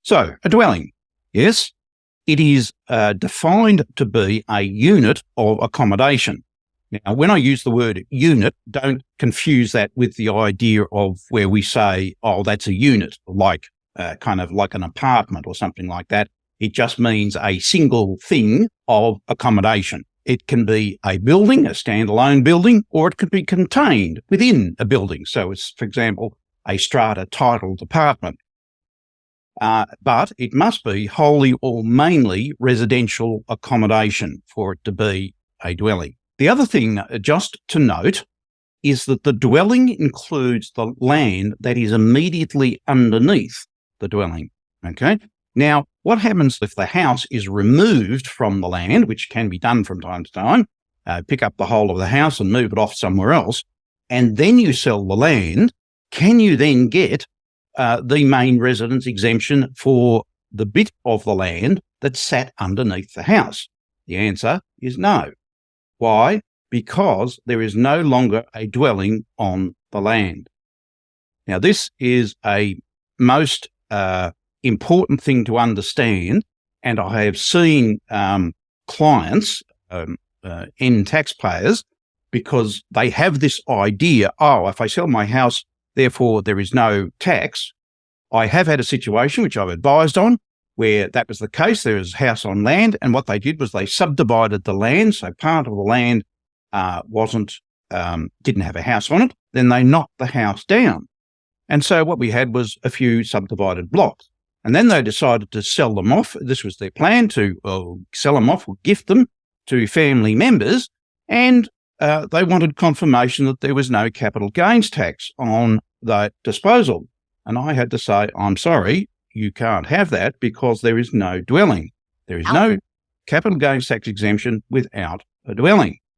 So a dwelling, yes, it is defined to be a unit of accommodation. Now, when I use the word unit, don't confuse that with the idea of where we say, oh, that's a unit, like kind of like an apartment or something like that. It just means a single thing of accommodation. It can be a building, a standalone building, or it could be contained within a building. So it's, for example, a strata titled apartment. But it must be wholly or mainly residential accommodation for it to be a dwelling. The other thing just to note is that the dwelling includes the land that is immediately underneath the dwelling. Okay. Now, what happens if the house is removed from the land, which can be done from time to time, pick up the whole of the house and move it off somewhere else, and then you sell the land? Can you then get the main residence exemption for the bit of the land that sat underneath the house? The answer is no. Why? Because there is no longer a dwelling on the land. Now, this is a most important thing to understand, and I have seen clients, end taxpayers, because they have this idea, oh, if I sell my house, therefore there is no tax. I have had a situation which I've advised on where that was the case. There was a house on land, and what they did was they subdivided the land. So part of the land didn't have a house on it. Then they knocked the house down. And so what we had was a few subdivided blocks. And then they decided to sell them off. This was their plan, to sell them off or gift them to family members. And they wanted confirmation that there was no capital gains tax on the disposal. And I had to say, I'm sorry, you can't have that because there is no dwelling. There is no capital gains tax exemption without a dwelling.